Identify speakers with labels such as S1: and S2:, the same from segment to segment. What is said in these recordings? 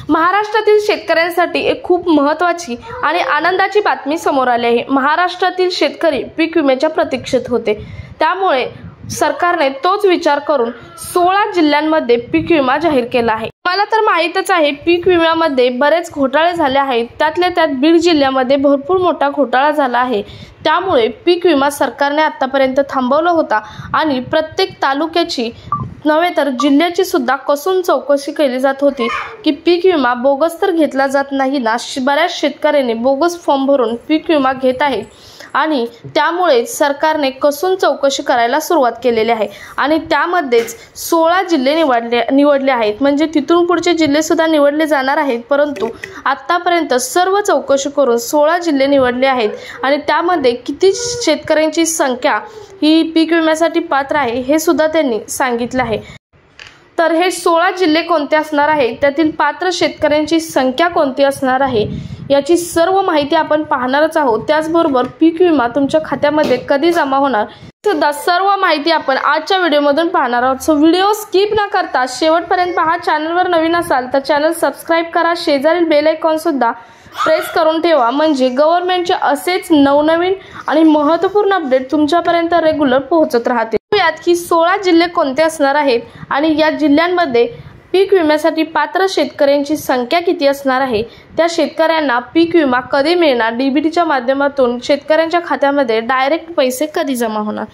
S1: महाराष्ट्रातील शेतकऱ्यांसाठी एक खूप महत्त्वाची आणि आनंदाची बातमी समोर आली आहे। महाराष्ट्रातील शेतकरी पीक विम्याच्या प्रतीक्षेत होते, त्यामुळे सरकारने तोच विचार करून 16 जिल्ह्यांमध्ये पीक विमा जाहीर केला आहे। मला तर माहितच आहे पीक विम्यामध्ये बरेच घोटाळे झाले आहेत, त्यातल्या त्यात बीड जिल्ह्यामध्ये भरपूर मोठा घोटाळा झाला आहे। त्यामुळे पीक विमा सरकारने आतापर्यंत थांबवला होता आणि प्रत्येक तालुक्याची नव्हे तर जिल्ह्याची सुद्धा कसून चौकशी केली जात होती की पीक विमा बोगस तर घेतला जात नाही ना। बऱ्याच शेतकऱ्यांनी बोगस फॉर्म भरून पीक विमा घेत आहेत आणि त्यामुळे सरकारने कसून चौकशी करायला सुरुवात केलेली आहे आणि त्यामध्येच 16 जिल्हे निवडले आहेत। म्हणजे तिथून पुढचे जिल्हे सुद्धा निवडले जाणार आहेत, परंतु आतापर्यंत सर्व चौकशी करून 16 जिल्हे निवडले आहेत आणि त्यामध्ये किती शेतकऱ्यांची संख्या ही पीक विम्यासाठी पात्र आहे हे सुद्धा त्यांनी सांगितले आहे। तर हे 16 जिल्हे कोणते असणार आहेत, त्यातील पात्र शेतकऱ्यांची संख्या कोणती असणार आहे याची सर्व माहिती आपण पाहणारच आहोत। त्याचबरोबर पीक विमा तुमच्या खात्यामध्ये कधी जमा होणार सुद्धा सर्व माहिती आपण आजच्या व्हिडिओमधून पाहणार आहोत। सो व्हिडिओ स्किप न करता शेवटपर्यंत पहा। चॅनलवर नवीन असाल तर चॅनल सबस्क्राइब करा, शेजारील बेल आयकॉन सुद्धा प्रेस करून ठेवा, म्हणजे गव्हर्नमेंटचे असेच नवनवीन आणि महत्त्वपूर्ण अपडेट तुमच्यापर्यंत रेग्युलर पोहोचत राहतील। यात की 16 जिल्हे कोणते असणार आहेत आणि या जिल्ह्यांमध्ये पीक विम्यासाठी पात्र शेतकऱ्यांची संख्या किती असणार आहे, त्या शेतकऱ्यांना पीक विमा कधी मिळणार, डीबीटीच्या माध्यमातून शेतकऱ्यांच्या खात्यामध्ये डायरेक्ट पैसे कधी जमा होणार।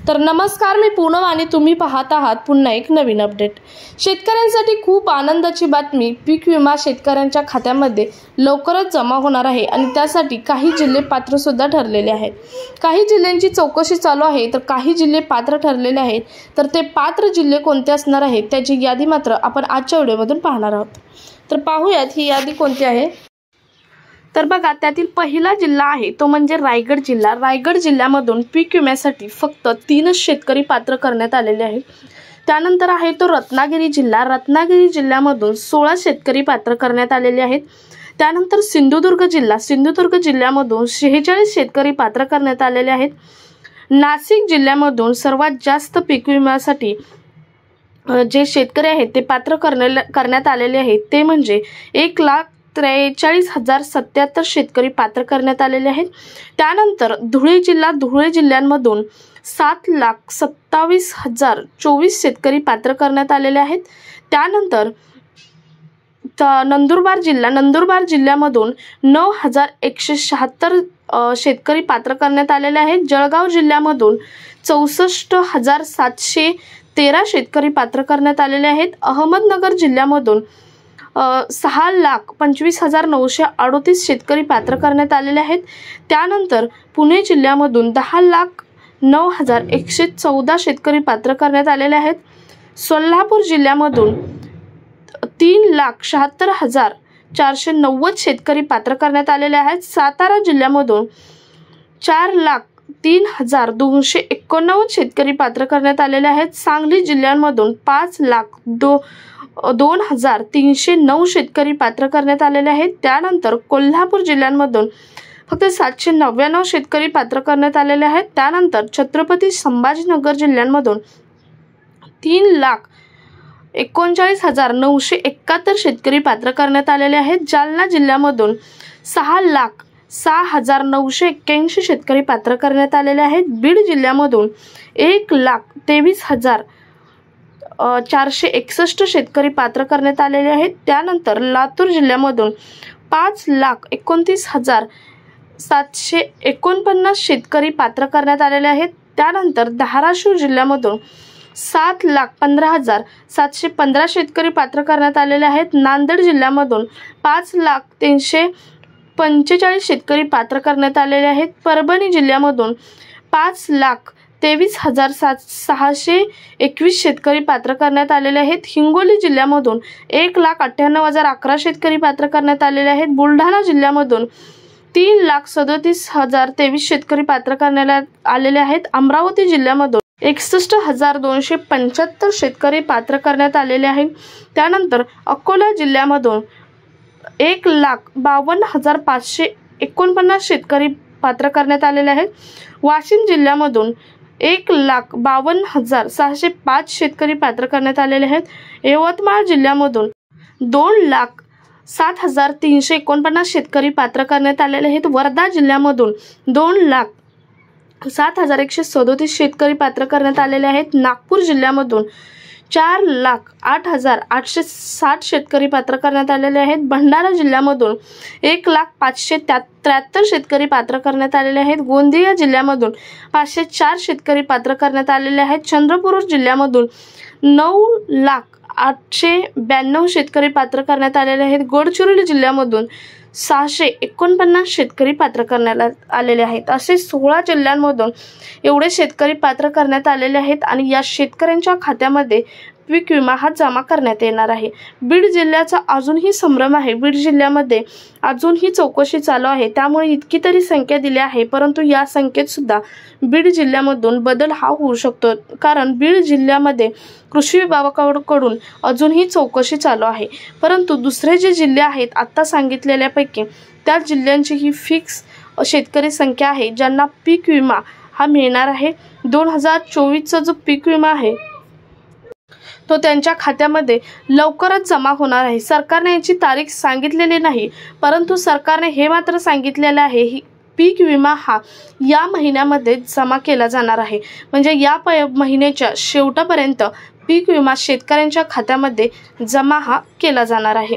S1: तर नमस्कार, मी पूनम आणि तुम्ही पाहत आहात पुन्हा एक नवीन अपडेट। शेतकऱ्यांसाठी खूप आनंदाची बातमी, पीक विमा शेतकऱ्यांच्या खात्यामध्ये लवकरच जमा होणार आहे आणि त्यासाठी काही जिल्हे पात्र सुद्धा ठरलेले आहेत। काही जिल्ह्यांची चौकशी चालू आहे तर काही जिल्हे पात्र ठरलेले आहेत। तर ते पात्र जिल्हे कोणते असणार आहेत त्याची यादी मात्र आपण आजच्या व्हिडिओमधून पाहणार आहोत। तर पाहूयात ही यादी कोणती आहे। तर बघा, त्यातील पहिला जिल्हा आहे तो म्हणजे रायगड जिल्हा। रायगड जिल्ह्यामधून पीक विम्यासाठी फक्त 3 शेतकरी पात्र करण्यात आलेले आहेत। त्यानंतर आहे तो रत्नागिरी जिल्हा। रत्नागिरी जिल्ह्यामधून 16 शेतकरी पात्र करण्यात आलेले आहेत। त्यानंतर सिंधुदुर्ग जिल्हा। सिंधुदुर्ग जिल्ह्यामधून 46 शेतकरी पात्र करण्यात आलेले आहेत। नाशिक जिल्ह्यामधून सर्वात जास्त पीक विम्यासाठी जे शेतकरी आहेत ते पात्र करण्यात आलेले आहेत ते म्हणजे 1,43,077 शेतकरी पात्र करण्यात आलेले आहेत। त्यानंतर धुळे जिल्हा। धुळे जिल्ह्यांमधून 7,27,024 शेतकरी पात्र करण्यात आलेले आहेत। त्यानंतर नंदुरबार जिल्हा। नंदुरबार जिल्ह्यामधून 9,176 शेतकरी पात्र करण्यात आलेले आहेत। जळगाव जिल्ह्यामधून 64,713 शेतकरी पात्र करण्यात आलेले आहेत। अहमदनगर जिल्ह्यामधून 6,25,938 शेतकरी पात्र करण्यात आलेले आहेत। त्यानंतर पुणे जिल्ह्यामधून 10,09,114 शेतकरी पात्र करण्यात आलेले आहेत। सोलापूर जिल्ह्यामधून 3,76,490 शेतकरी पात्र करण्यात आलेले आहेत। सातारा जिल्ह्यामधून 4,03,289 शेतकरी पात्र करण्यात आलेले आहेत। सांगली जिल्ह्यामधून 5,02,309 शेतकरी पात्र करण्यात आलेले आहेत। त्यानंतर कोल्हापूर जिल्ह्यामधून फक्त 799 शेतकरी पात्र करण्यात आलेले आहेत। त्यानंतर छत्रपती संभाजीनगर जिल्ह्यांमधून 3,39,971 शेतकरी पात्र करण्यात आलेले आहेत। जालना जिल्ह्यामधून 6,06,981 शेतकरी पात्र करण्यात आलेले आहेत। बीड जिल्ह्यामधून 1,23,461 शेतकरी पात्र करण्यात आलेले आहेत। त्यानंतर लातूर जिल्ह्यामधून 5,29,749 शेतकरी पात्र करण्यात आलेले आहेत। त्यानंतर धाराशिव जिल्ह्यामधून 7,15,715 शेतकरी पात्र करण्यात आलेले आहेत। नांदेड जिल्ह्यामधून 5,03,45 शेतकरी पात्र करण्यात आलेले आहेत। परभणी जिल्ह्यामधून 5,23,621 शेतकरी पात्र करण्यात आलेले आहेत। हिंगोली जिल्ह्यामधून 1,98,011 शेतकरी पात्र करण्यात आलेले आहेत। बुलढाणा जिल्ह्यामधून 3,37,023 शेतकरी पात्र करण्यात आलेले आहेत। अमरावती जिल्ह्यामधून 61,275 शेतकरी पात्र करण्यात आलेले आहेत। त्यानंतर अकोला जिल्ह्यामधून 1,52,549 शेतकरी पात्र करण्यात आलेले आहेत। वाशिम जिल्ह्यामधून 1,52,605 शेतकरी पात्र करण्यात आलेले आहेत। यवतमाळ जिल्ह्यामधून 2,00,000 7,349 शेतकरी पात्र करण्यात आलेले आहेत। वर्धा जिल्ह्यामधून 2,07,137 शेतकरी पात्र करण्यात आलेले आहेत। नागपूर जिल्ह्यामधून 4,08,860 शेतकरी पात्र करण्यात आलेले आहेत। भंडारा जिल्ह्यामधून 1,05,73 शेतकरी पात्र करण्यात आलेले आहेत। गोंदिया जिल्ह्यामधून 504 शेतकरी पात्र करण्यात आलेले आहेत। चंद्रपूर जिल्ह्यामधून 9,08,92 शेतकरी पात्र करण्यात आलेले आहेत। गडचिरोली जिल्ह्यामधून 649 शेतकरी पात्र करण्यात आलेले आहेत। असे 16 जिल्ह्यांमधून एवढे शेतकरी पात्र करण्यात आलेले आहेत आणि या शेतकऱ्यांच्या खात्यामध्ये पीक विमा हा जमा करण्यात येणार आहे। बीड जिल्ह्याचा अजूनही संभ्रम आहे। बीड जिल्ह्यामध्ये अजूनही चौकशी चालू आहे, त्यामुळे इतकी तरी संख्या दिली आहे, परंतु या संख्येत सुद्धा बीड जिल्ह्यामधून बदल हा होऊ शकतो, कारण बीड जिल्ह्यामध्ये कृषी विभागाकडून अजूनही चौकशी चालू आहे। परंतु दुसरे जे जिल्हे आहेत आता सांगितलेल्यापैकी त्या जिल्ह्यांची ही फिक्स शेतकरी संख्या आहे ज्यांना पीक विमा हा मिळणार आहे। 2024चा जो पीक विमा आहे तो त्यांच्या खात्यामध्ये लवकरच जमा होणार आहे। सरकारने याची तारीख सांगितलेली नाही, परंतु सरकारने हे मात्र सांगितलेले आहे की पीक विमा हा या महिन्यामध्ये जमा केला जाणार आहे। म्हणजे या महिन्याच्या शेवटापर्यंत पीक विमा शेतकऱ्यांच्या खात्यामध्ये जमा हा केला जाणार आहे।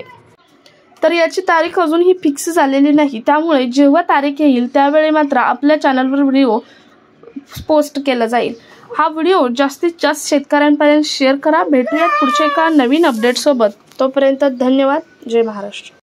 S1: तर याची तारीख अजूनही फिक्स झालेली नाही, त्यामुळे जेव्हा तारीख येईल त्यावेळी मात्र आपल्या चॅनलवर व्हिडिओ पोस्ट केला जाईल। हा व्हिडिओ जास्तीत जास्त शेतकऱ्यांपर्यंत शेअर करा। भेटूयात पुढच्या एका नवीन अपडेट सोबत। तोपर्यंत धन्यवाद। जय महाराष्ट्र।